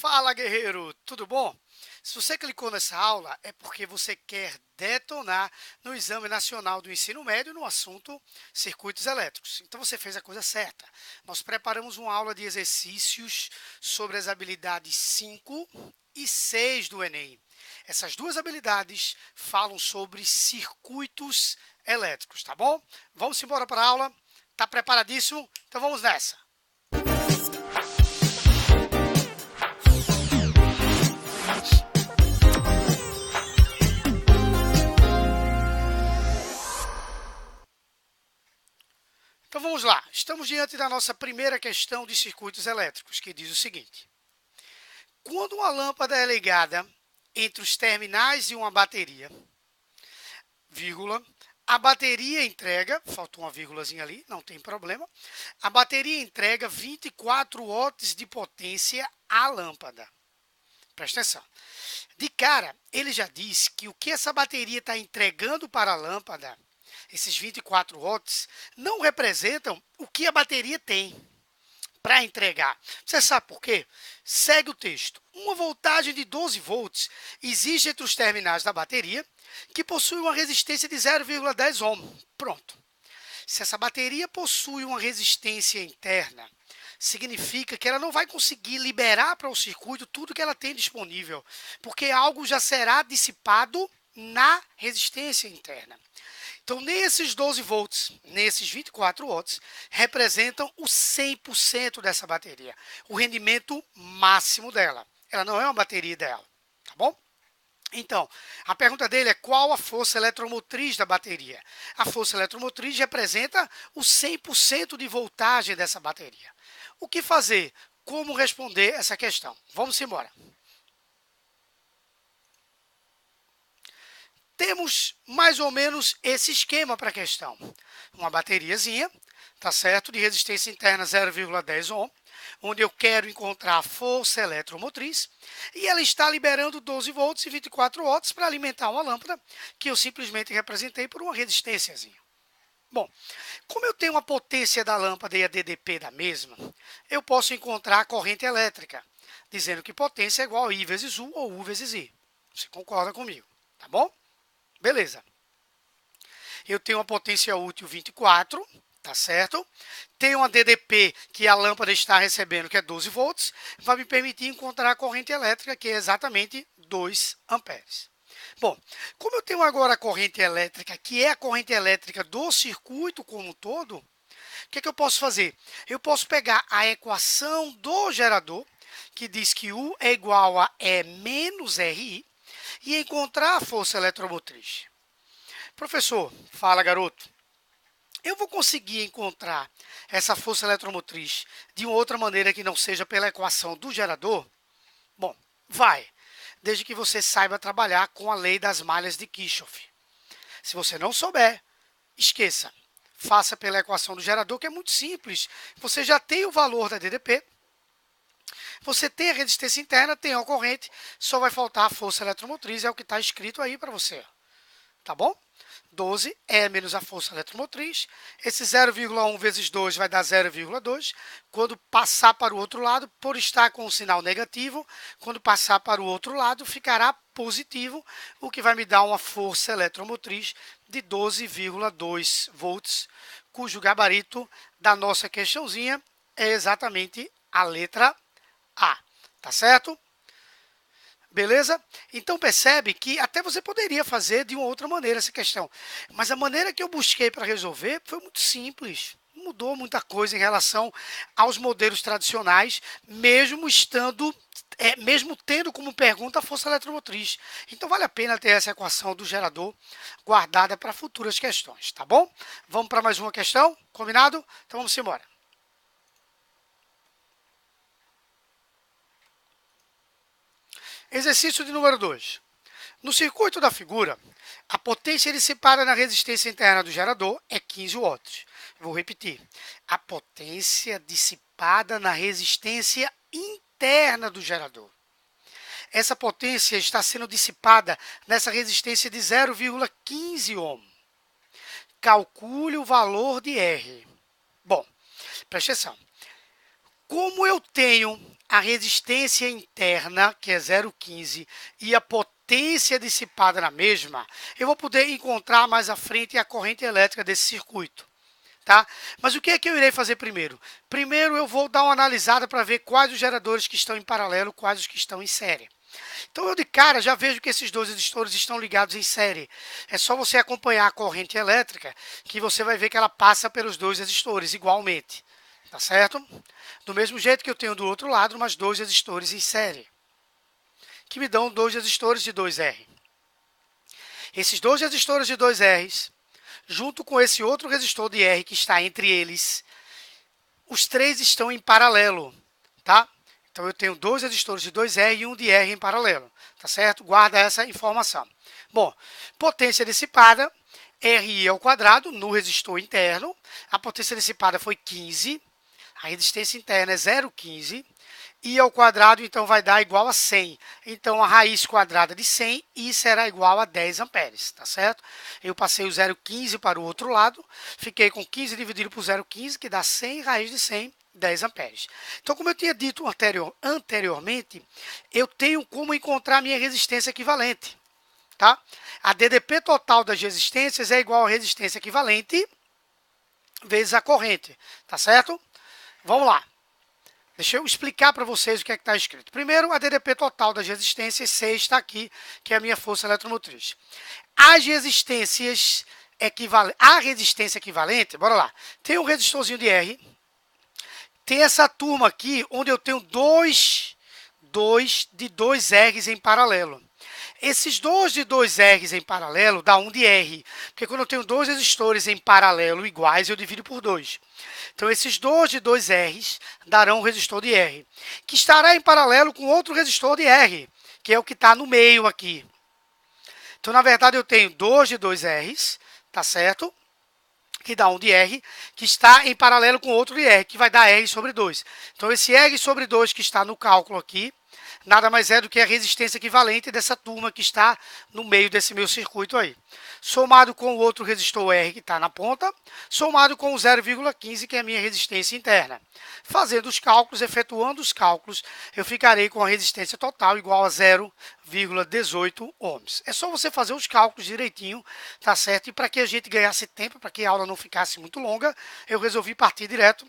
Fala, guerreiro! Tudo bom? Se você clicou nessa aula, é porque você quer detonar no Exame Nacional do Ensino Médio no assunto circuitos elétricos. Então você fez a coisa certa. Nós preparamos uma aula de exercícios sobre as habilidades 5 e 6 do Enem. Essas duas habilidades falam sobre circuitos elétricos, tá bom? Vamos embora para a aula? Tá preparadíssimo? Então vamos nessa! Então vamos lá, estamos diante da nossa primeira questão de circuitos elétricos, que diz o seguinte: quando uma lâmpada é ligada entre os terminais de uma bateria, vírgula, a bateria entrega, faltou uma vírgulazinha ali, não tem problema, a bateria entrega 24 watts de potência à lâmpada. Presta atenção. De cara, ele já diz que o que essa bateria está entregando para a lâmpada, esses 24 watts, não representam o que a bateria tem para entregar. Você sabe por quê? Segue o texto. Uma voltagem de 12 volts existe entre os terminais da bateria, que possui uma resistência de 0,10 ohm. Pronto. Se essa bateria possui uma resistência interna, significa que ela não vai conseguir liberar para o circuito tudo que ela tem disponível, porque algo já será dissipado na resistência interna. Então, nesses 12 volts, nesses 24 watts, representam o 100% dessa bateria, o rendimento máximo dela. Ela não é uma bateria ideal, tá bom? Então, a pergunta dele é qual a força eletromotriz da bateria? A força eletromotriz representa o 100% de voltagem dessa bateria. O que fazer? Como responder essa questão? Vamos embora. Temos mais ou menos esse esquema para a questão. Uma bateriazinha, tá certo? De resistência interna 0,10 ohm, onde eu quero encontrar a força eletromotriz, e ela está liberando 12 volts e 24 watts para alimentar uma lâmpada, que eu simplesmente representei por uma resistênciazinha. Bom, como eu tenho uma potência da lâmpada e a DDP da mesma, eu posso encontrar a corrente elétrica, dizendo que potência é igual a I vezes U ou U vezes I. Você concorda comigo, tá bom? Beleza. Eu tenho uma potência útil 24, tá certo? Tenho uma DDP que a lâmpada está recebendo, que é 12 volts, vai me permitir encontrar a corrente elétrica, que é exatamente 2 amperes. Bom, como eu tenho agora a corrente elétrica, que é a corrente elétrica do circuito como um todo, o que é que eu posso fazer? Eu posso pegar a equação do gerador, que diz que U é igual a E menos RI, e encontrar a força eletromotriz. Professor, fala garoto, eu vou conseguir encontrar essa força eletromotriz de uma outra maneira que não seja pela equação do gerador? Bom, vai, desde que você saiba trabalhar com a lei das malhas de Kirchhoff. Se você não souber, esqueça. Faça pela equação do gerador, que é muito simples. Você já tem o valor da DDP, você tem a resistência interna, tem a corrente, só vai faltar a força eletromotriz, é o que está escrito aí para você. Tá bom? 12 é menos a força eletromotriz. Esse 0,1 vezes 2 vai dar 0,2. Quando passar para o outro lado, por estar com o sinal negativo, quando passar para o outro lado, ficará positivo, o que vai me dar uma força eletromotriz de 12,2 volts, cujo gabarito da nossa questãozinha é exatamente a letra A. Tá certo? Beleza? Então percebe que até você poderia fazer de uma outra maneira essa questão. Mas a maneira que eu busquei para resolver foi muito simples. Não mudou muita coisa em relação aos modelos tradicionais, mesmo tendo como pergunta a força eletromotriz. Então vale a pena ter essa equação do gerador guardada para futuras questões, tá bom? Vamos para mais uma questão? Combinado? Então vamos embora. Exercício de número 2. No circuito da figura, a potência dissipada na resistência interna do gerador é 15 watts. Vou repetir. A potência dissipada na resistência interna do gerador. Essa potência está sendo dissipada nessa resistência de 0,15 ohm. Calcule o valor de R. Bom, preste atenção. Como eu tenho a resistência interna, que é 0,15, e a potência dissipada na mesma, eu vou poder encontrar mais à frente a corrente elétrica desse circuito. Tá? Mas o que é que eu irei fazer primeiro? Primeiro eu vou dar uma analisada para ver quais os geradores que estão em paralelo, quais os que estão em série. Então eu de cara já vejo que esses dois resistores estão ligados em série. É só você acompanhar a corrente elétrica que você vai ver que ela passa pelos dois resistores igualmente. Tá certo? Do mesmo jeito que eu tenho do outro lado, mais dois resistores em série, que me dão dois resistores de 2R. Esses dois resistores de 2Rs, junto com esse outro resistor de R que está entre eles, os três estão em paralelo, tá? Então eu tenho dois resistores de 2R e um de R em paralelo, tá certo? Guarda essa informação. Bom, potência dissipada, RI ao quadrado no resistor interno, a potência dissipada foi 15, a resistência interna é 0,15, I ao quadrado, então, vai dar igual a 100. Então, a raiz quadrada de 100, I será igual a 10 amperes, tá certo? Eu passei o 0,15 para o outro lado, fiquei com 15 dividido por 0,15, que dá 100, raiz de 100, 10 amperes. Então, como eu tinha dito anteriormente, eu tenho como encontrar a minha resistência equivalente, tá? A DDP total das resistências é igual à resistência equivalente vezes a corrente, tá certo? Vamos lá. Deixa eu explicar para vocês o que é que está escrito. Primeiro, a DDP total das resistências, C está aqui, que é a minha força eletromotriz. As resistências equivalentes, a resistência equivalente, bora lá. Tem um resistorzinho de R, tem essa turma aqui, onde eu tenho dois de 2Rs em paralelo. Esses dois de 2Rs em paralelo dá um de R, porque quando eu tenho dois resistores em paralelo iguais, eu divido por 2. Então, esses dois de 2Rs darão um resistor de R, que estará em paralelo com outro resistor de R, que é o que está no meio aqui. Então, na verdade, eu tenho dois de 2Rs, tá certo? Que dá um de R, que está em paralelo com outro de R, que vai dar R sobre 2. Então, esse R sobre 2 que está no cálculo aqui, nada mais é do que a resistência equivalente dessa turma que está no meio desse meu circuito aí. Somado com o outro resistor R que está na ponta, somado com o 0,15, que é a minha resistência interna. Fazendo os cálculos, efetuando os cálculos, eu ficarei com a resistência total igual a 0,18 ohms. É só você fazer os cálculos direitinho, tá certo? E para que a gente ganhasse tempo, para que a aula não ficasse muito longa, eu resolvi partir direto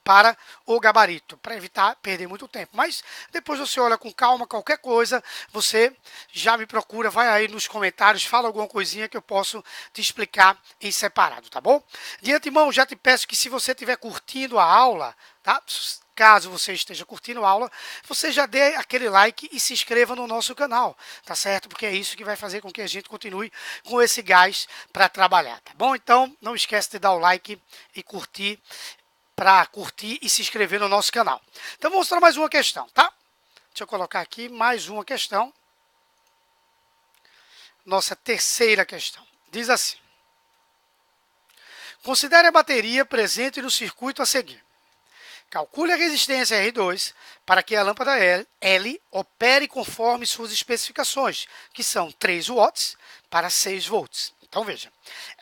para o gabarito, para evitar perder muito tempo. Mas depois você olha com calma, qualquer coisa, você já me procura, vai aí nos comentários, fala alguma coisinha que eu posso te explicar em separado, tá bom? De antemão, já te peço que se você estiver curtindo a aula, tá? Caso você esteja curtindo a aula, você já dê aquele like e se inscreva no nosso canal, tá certo? Porque é isso que vai fazer com que a gente continue com esse gás para trabalhar, tá bom? Então, não esquece de dar o like e curtir, para curtir e se inscrever no nosso canal. Então, vou mostrar mais uma questão, tá? Deixa eu colocar aqui mais uma questão. Nossa terceira questão. Diz assim. Considere a bateria presente no circuito a seguir. Calcule a resistência R2 para que a lâmpada L opere conforme suas especificações, que são 3 watts para 6 volts. Então, veja,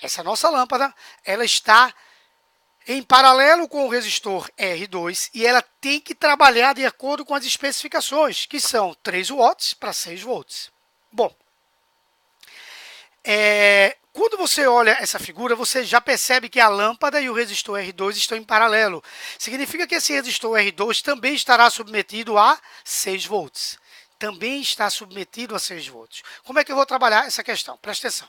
essa nossa lâmpada, ela está em paralelo com o resistor R2 e ela tem que trabalhar de acordo com as especificações, que são 3 watts para 6 volts. Bom, quando você olha essa figura, você já percebe que a lâmpada e o resistor R2 estão em paralelo. Significa que esse resistor R2 também estará submetido a 6 volts. Também está submetido a 6 volts. Como é que eu vou trabalhar essa questão? Presta atenção.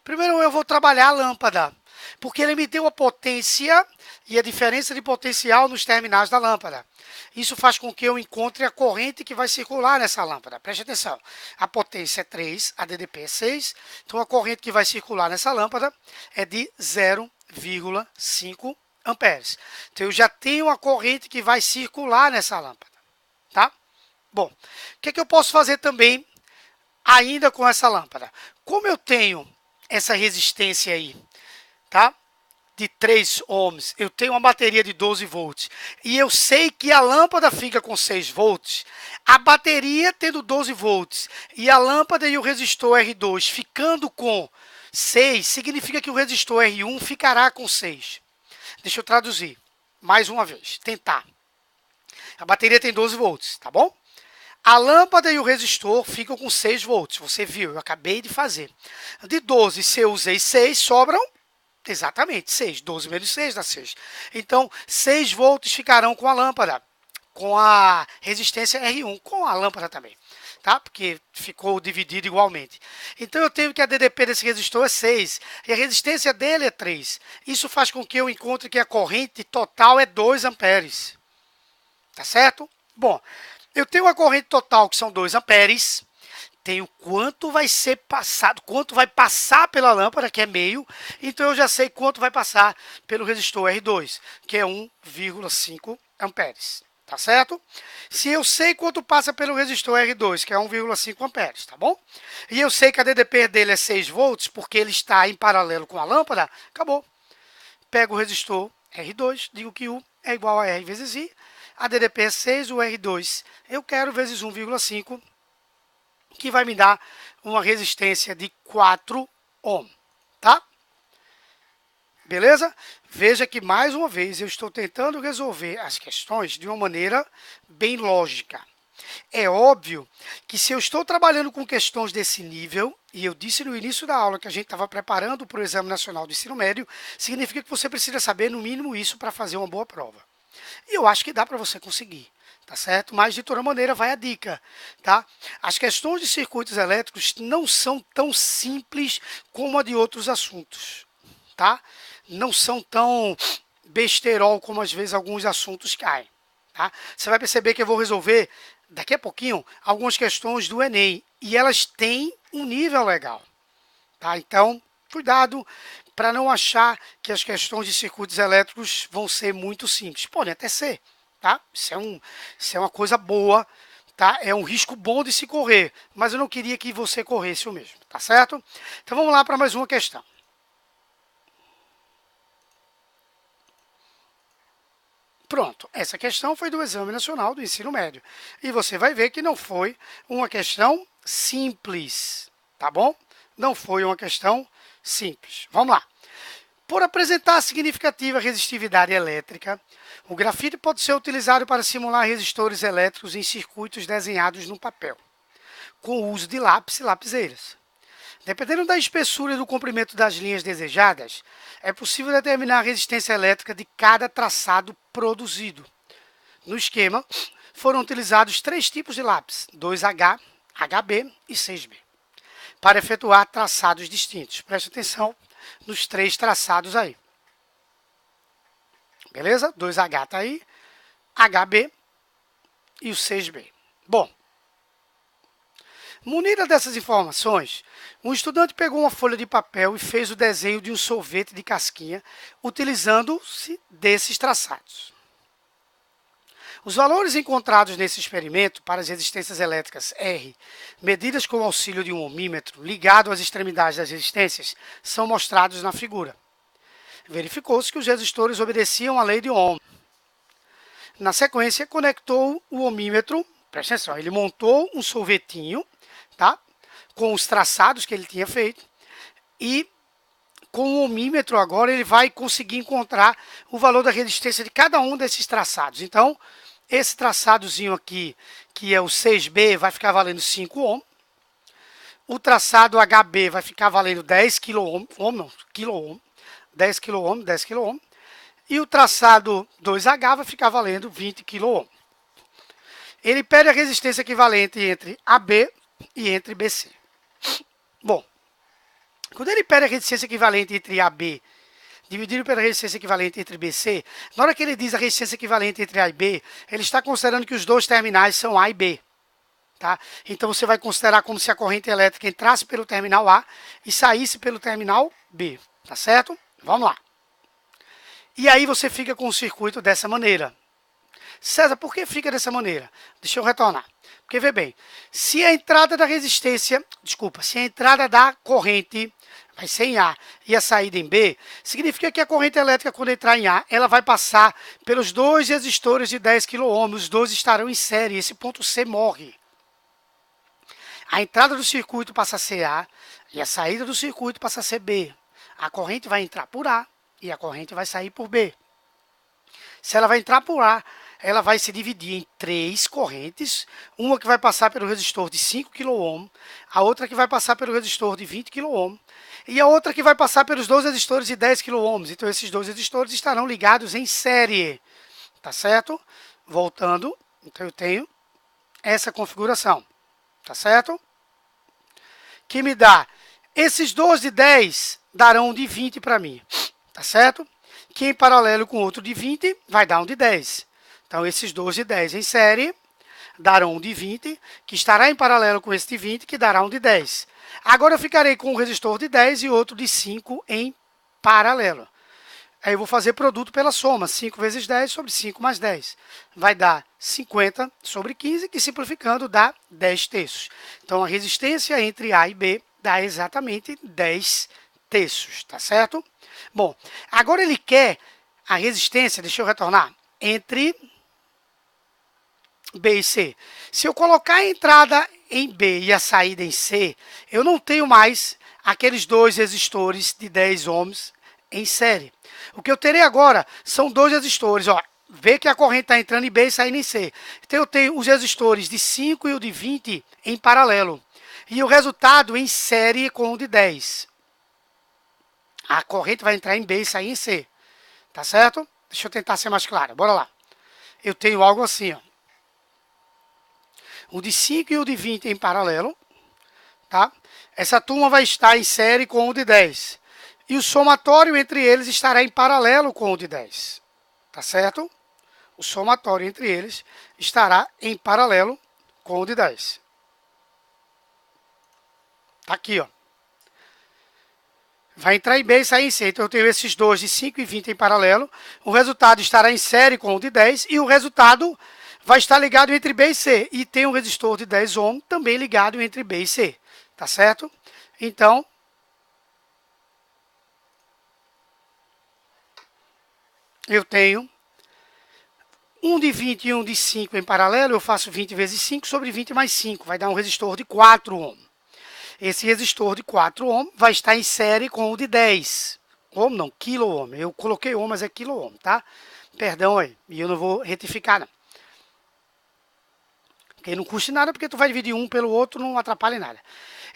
Primeiro eu vou trabalhar a lâmpada, porque ele me deu a potência e a diferença de potencial nos terminais da lâmpada. Isso faz com que eu encontre a corrente que vai circular nessa lâmpada. Preste atenção. A potência é 3, a DDP é 6. Então, a corrente que vai circular nessa lâmpada é de 0,5 amperes. Então, eu já tenho a corrente que vai circular nessa lâmpada. Tá? Bom, o que é que eu posso fazer também ainda com essa lâmpada? Como eu tenho essa resistência aí, tá? De 3 ohms, eu tenho uma bateria de 12 volts e eu sei que a lâmpada fica com 6 volts, a bateria tendo 12 volts e a lâmpada e o resistor R2 ficando com 6, significa que o resistor R1 ficará com 6. Deixa eu traduzir mais uma vez, tentar. A bateria tem 12 volts, tá bom? A lâmpada e o resistor ficam com 6 volts. Você viu, eu acabei de fazer. De 12, se eu usei 6, sobram exatamente 6. 12 menos 6 dá 6. Então, 6 volts ficarão com a lâmpada, com a resistência R1, com a lâmpada também, tá? Porque ficou dividido igualmente. Então, eu tenho que a DDP desse resistor é 6 e a resistência dele é 3. Isso faz com que eu encontre que a corrente total é 2 amperes. Tá certo? Bom, eu tenho a corrente total que são 2 amperes. Tenho quanto vai ser passado, quanto vai passar pela lâmpada, que é meio. Então, eu já sei quanto vai passar pelo resistor R2, que é 1,5 amperes. Tá certo? Se eu sei quanto passa pelo resistor R2, que é 1,5 amperes, tá bom? E eu sei que a DDP dele é 6 volts, porque ele está em paralelo com a lâmpada, acabou. Pego o resistor R2, digo que U é igual a R vezes I. A DDP é 6, o R2 eu quero vezes 1,5, que vai me dar uma resistência de 4 ohm, tá? Beleza? Veja que, mais uma vez, eu estou tentando resolver as questões de uma maneira bem lógica. É óbvio que se eu estou trabalhando com questões desse nível, e eu disse no início da aula que a gente estava preparando para o Exame Nacional do Ensino Médio, significa que você precisa saber, no mínimo, isso para fazer uma boa prova. E eu acho que dá para você conseguir, tá certo? Mas, de toda maneira, vai a dica, tá? As questões de circuitos elétricos não são tão simples como a de outros assuntos, tá? Não são tão besterol como, às vezes, alguns assuntos caem, tá? Você vai perceber que eu vou resolver, daqui a pouquinho, algumas questões do Enem. E elas têm um nível legal, tá? Então, cuidado para não achar que as questões de circuitos elétricos vão ser muito simples. Podem até ser, tá? Isso é uma coisa boa, tá? É um risco bom de se correr, mas eu não queria que você corresse o mesmo, tá certo? Então vamos lá para mais uma questão. Pronto, essa questão foi do Exame Nacional do Ensino Médio. E você vai ver que não foi uma questão simples, tá bom? Não foi uma questão simples. Vamos lá. Por apresentar significativa resistividade elétrica, o grafite pode ser utilizado para simular resistores elétricos em circuitos desenhados no papel, com o uso de lápis e lapiseiras. Dependendo da espessura e do comprimento das linhas desejadas, é possível determinar a resistência elétrica de cada traçado produzido. No esquema, foram utilizados 3 tipos de lápis, 2H, HB e 6B, para efetuar traçados distintos. Preste atenção nos 3 traçados aí. Beleza? 2H está aí, HB e o 6B. Bom, munida dessas informações, um estudante pegou uma folha de papel e fez o desenho de um sorvete de casquinha, utilizando-se desses traçados. Os valores encontrados nesse experimento para as resistências elétricas R, medidas com o auxílio de um ohmímetro ligado às extremidades das resistências, são mostrados na figura. Verificou-se que os resistores obedeciam à lei de Ohm. Na sequência, conectou o ohmímetro, presta atenção, ele montou um sorvetinho, tá? Com os traçados que ele tinha feito, e com o ohmímetro agora ele vai conseguir encontrar o valor da resistência de cada um desses traçados. Então, esse traçadozinho aqui, que é o 6B, vai ficar valendo 5 ohm. O traçado HB vai ficar valendo 10 kΩ, 10 kΩ, 10 kΩ. E o traçado 2H vai ficar valendo 20 kΩ. Ele pede a resistência equivalente entre AB e entre BC. Bom, quando ele pede a resistência equivalente entre AB dividido pela resistência equivalente entre BC, na hora que ele diz a resistência equivalente entre A e B, ele está considerando que os dois terminais são A e B. Tá? Então, você vai considerar como se a corrente elétrica entrasse pelo terminal A e saísse pelo terminal B. Tá certo? Vamos lá. E aí você fica com o circuito dessa maneira. César, por que fica dessa maneira? Deixa eu retornar. Porque, vê bem, se a entrada da resistência, se a entrada da corrente vai ser em A e a saída em B, significa que a corrente elétrica, quando entrar em A, ela vai passar pelos 2 resistores de 10 kΩ, os dois estarão em série, esse ponto C morre. A entrada do circuito passa a ser A e a saída do circuito passa a ser B. A corrente vai entrar por A e a corrente vai sair por B. Se ela vai entrar por A, ela vai se dividir em 3 correntes, uma que vai passar pelo resistor de 5 kΩ, a outra que vai passar pelo resistor de 20 kΩ, e a outra que vai passar pelos 2 resistores de 10 kΩ. Então, esses 2 resistores estarão ligados em série, tá certo? Voltando, então eu tenho essa configuração, tá certo? Que me dá, esses 2 de 10 darão um de 20 para mim, tá certo? Que em paralelo com outro de 20 vai dar um de 10. Então, esses 2 de 10 em série darão um de 20, que estará em paralelo com esse de 20, que dará um de 10. Agora eu ficarei com um resistor de 10 e outro de 5 em paralelo. Aí eu vou fazer produto pela soma, 5 vezes 10 sobre 5 mais 10. Vai dar 50 sobre 15, que simplificando dá 10 terços. Então, a resistência entre A e B dá exatamente 10 terços, tá certo? Bom, agora ele quer a resistência, deixa eu retornar, entre B e C. Se eu colocar a entrada em B e a saída em C, eu não tenho mais aqueles 2 resistores de 10 ohms em série. O que eu terei agora são 2 resistores, ó. Vê que a corrente está entrando em B e saindo em C. Então, eu tenho os resistores de 5 e o de 20 em paralelo. E o resultado em série com o de 10. A corrente vai entrar em B e sair em C. Tá certo? Deixa eu tentar ser mais claro. Bora lá. Eu tenho algo assim, ó. O de 5 e o de 20 em paralelo. Tá? Essa turma vai estar em série com o de 10. E o somatório entre eles estará em paralelo com o de 10. Tá certo? O somatório entre eles estará em paralelo com o de 10. Tá aqui, ó. Vai entrar em B e sair em C. Então, eu tenho esses 2 de 5 e 20 em paralelo. O resultado estará em série com o de 10. E o resultado vai estar ligado entre B e C. E tem um resistor de 10 ohm também ligado entre B e C. Tá certo? Então, eu tenho um de 20 e um de 5 em paralelo. Eu faço 20 vezes 5 sobre 20 mais 5. Vai dar um resistor de 4 ohm. Esse resistor de 4 ohm vai estar em série com o de 10. Ohm não, quilo ohm. Eu coloquei ohm, mas é quilo ohm, tá? Perdão aí. E eu não vou retificar, não. Porque não custa nada, porque tu vai dividir um pelo outro, não atrapalha em nada.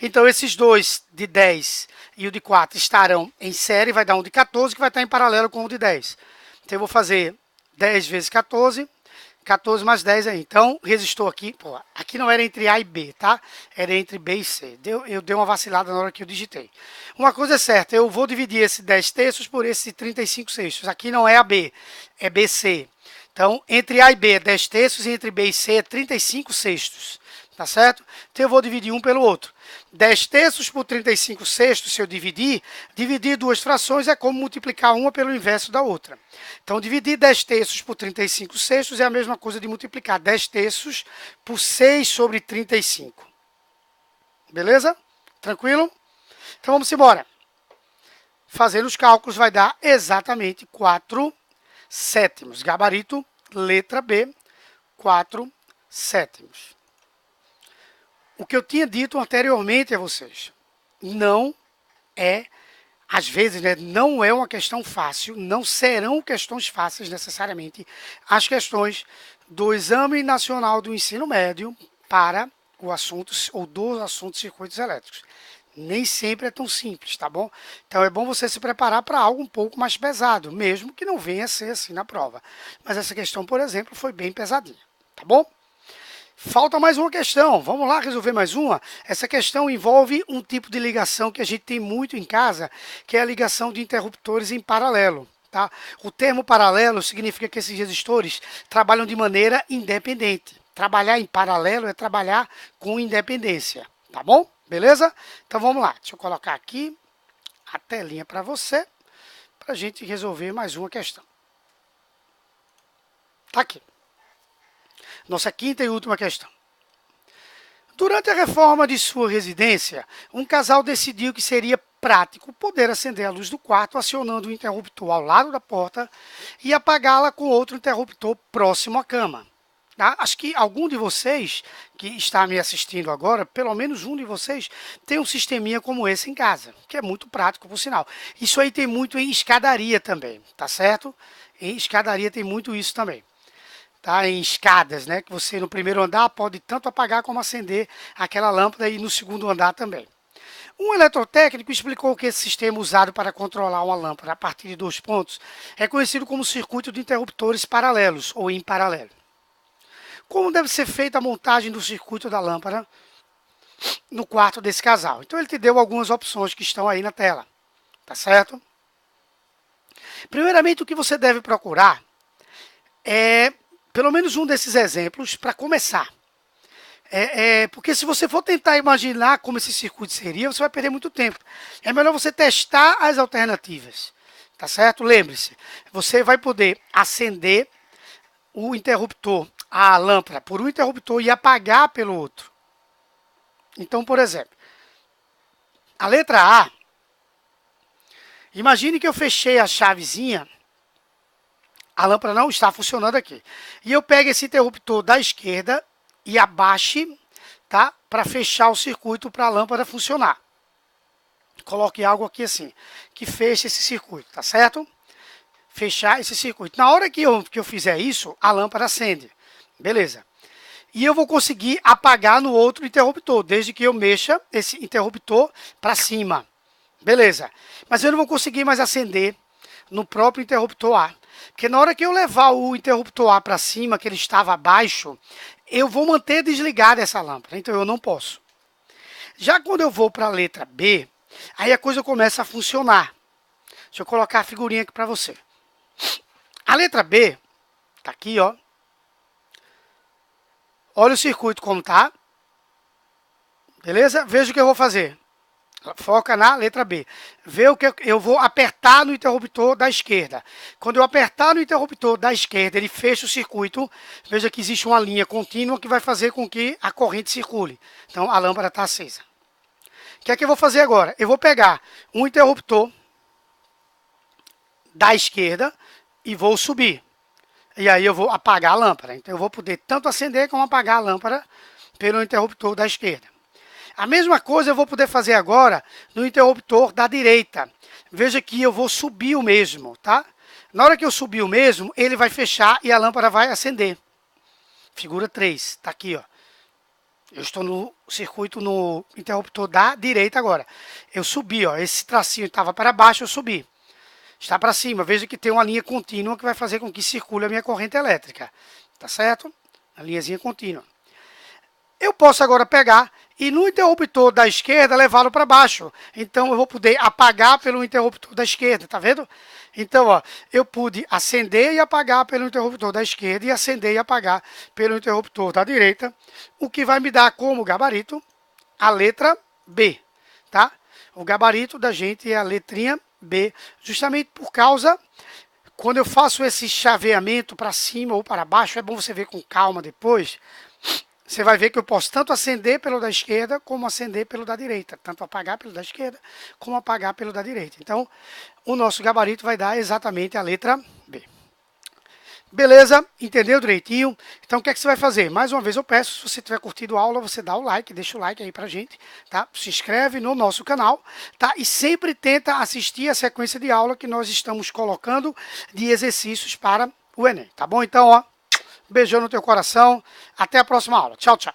Então, esses 2 de 10 e o de 4 estarão em série, vai dar um de 14, que vai estar em paralelo com o de 10. Então, eu vou fazer 10 vezes 14, 14 mais 10 aí. Então, resistor aqui, pô, aqui não era entre A e B, tá? Era entre B e C. Eu dei uma vacilada na hora que eu digitei. Uma coisa é certa, eu vou dividir esse 10 terços por esse 35 sextos. Aqui não é AB, é BC. Então, entre A e B é 10 terços e entre B e C é 35 sextos. Tá certo? Então, eu vou dividir um pelo outro. 10 terços por 35 sextos, se eu dividir 2 frações é como multiplicar uma pelo inverso da outra. Então, dividir 10 terços por 35 sextos é a mesma coisa de multiplicar 10 terços por 6 sobre 35. Beleza? Tranquilo? Então, vamos embora. Fazendo os cálculos vai dar exatamente 4 sétimos. Gabarito, letra B, 4 sétimos. O que eu tinha dito anteriormente a vocês, não é, às vezes, né, não é uma questão fácil, não serão questões fáceis necessariamente as questões do Exame Nacional do Ensino Médio para o assunto, ou dos assuntos circuitos elétricos. Nem sempre é tão simples, tá bom? Então, é bom você se preparar para algo um pouco mais pesado, mesmo que não venha a ser assim na prova. Mas essa questão, por exemplo, foi bem pesadinha, tá bom? Falta mais uma questão, vamos lá resolver mais uma. Essa questão envolve um tipo de ligação que a gente tem muito em casa, que é a ligação de interruptores em paralelo. Tá? O termo paralelo significa que esses resistores trabalham de maneira independente. Trabalhar em paralelo é trabalhar com independência, tá bom? Beleza? Então vamos lá, deixa eu colocar aqui a telinha para você, para a gente resolver mais uma questão. Tá aqui. Nossa quinta e última questão. Durante a reforma de sua residência, um casal decidiu que seria prático poder acender a luz do quarto acionando o interruptor ao lado da porta e apagá-la com outro interruptor próximo à cama. Tá? Acho que algum de vocês que está me assistindo agora, pelo menos um de vocês, tem um sisteminha como esse em casa, que é muito prático, por sinal. Isso aí tem muito em escadaria também, tá certo? Em escadaria tem muito isso também. tá? Em escadas, né? Que você no primeiro andar pode tanto apagar como acender aquela lâmpada e no segundo andar também. Um eletrotécnico explicou que esse sistema usado para controlar uma lâmpada a partir de 2 pontos é conhecido como circuito de interruptores paralelos ou em paralelo. Como deve ser feita a montagem do circuito da lâmpada no quarto desse casal? Então ele te deu algumas opções que estão aí na tela, tá certo? Primeiramente, o que você deve procurar é pelo menos um desses exemplos para começar. Porque se você for tentar imaginar como esse circuito seria, você vai perder muito tempo. É melhor você testar as alternativas, tá certo? Lembre-se, você vai poder acender o interruptor, a lâmpada, por um interruptor e apagar pelo outro. Então, por exemplo, a letra A, imagine que eu fechei a chavezinha, a lâmpada não está funcionando aqui. E eu pego esse interruptor da esquerda e abaixe, tá? Para fechar o circuito para a lâmpada funcionar. Coloque algo aqui assim, que feche esse circuito, tá certo? Fechar esse circuito. Na hora que eu fizer isso, a lâmpada acende. Beleza. E eu vou conseguir apagar no outro interruptor, desde que eu mexa esse interruptor para cima. Beleza. Mas eu não vou conseguir mais acender no próprio interruptor A. Porque na hora que eu levar o interruptor A para cima, que ele estava abaixo, eu vou manter desligada essa lâmpada. Então eu não posso. Já quando eu vou para a letra B, aí a coisa começa a funcionar. Deixa eu colocar a figurinha aqui para você. A letra B, tá aqui, ó. Olha o circuito como tá. Beleza? Veja o que eu vou fazer. Foca na letra B. Vê o que eu vou apertar no interruptor da esquerda. Quando eu apertar no interruptor da esquerda, ele fecha o circuito. Veja que existe uma linha contínua que vai fazer com que a corrente circule. Então, a lâmpada está acesa. O que é que eu vou fazer agora? Eu vou pegar um interruptor da esquerda e vou subir. E aí eu vou apagar a lâmpada. Então, eu vou poder tanto acender como apagar a lâmpada pelo interruptor da esquerda. A mesma coisa eu vou poder fazer agora no interruptor da direita. Veja que eu vou subir o mesmo, tá? Na hora que eu subir o mesmo, ele vai fechar e a lâmpada vai acender. Figura 3, tá aqui, ó. Eu estou no circuito, no interruptor da direita agora. Eu subi, ó. Esse tracinho estava para baixo, eu subi. Está para cima. Veja que tem uma linha contínua que vai fazer com que circule a minha corrente elétrica. Tá certo? A linhazinha contínua. Eu posso agora pegar e no interruptor da esquerda levá-lo para baixo. Então eu vou poder apagar pelo interruptor da esquerda, tá vendo? Então, ó, eu pude acender e apagar pelo interruptor da esquerda e acender e apagar pelo interruptor da direita, o que vai me dar como gabarito a letra B, tá? O gabarito da gente é a letrinha B, justamente por causa, quando eu faço esse chaveamento para cima ou para baixo, é bom você ver com calma depois. Você vai ver que eu posso tanto acender pelo da esquerda, como acender pelo da direita. Tanto apagar pelo da esquerda, como apagar pelo da direita. Então, o nosso gabarito vai dar exatamente a letra B. Beleza? Entendeu direitinho? Então, o que é que você vai fazer? Mais uma vez eu peço, se você tiver curtido a aula, você dá o like, deixa o like aí pra gente, tá? Se inscreve no nosso canal, tá? E sempre tenta assistir a sequência de aula que nós estamos colocando de exercícios para o Enem, tá bom? Então, ó, beijão no teu coração. Até a próxima aula. Tchau, tchau.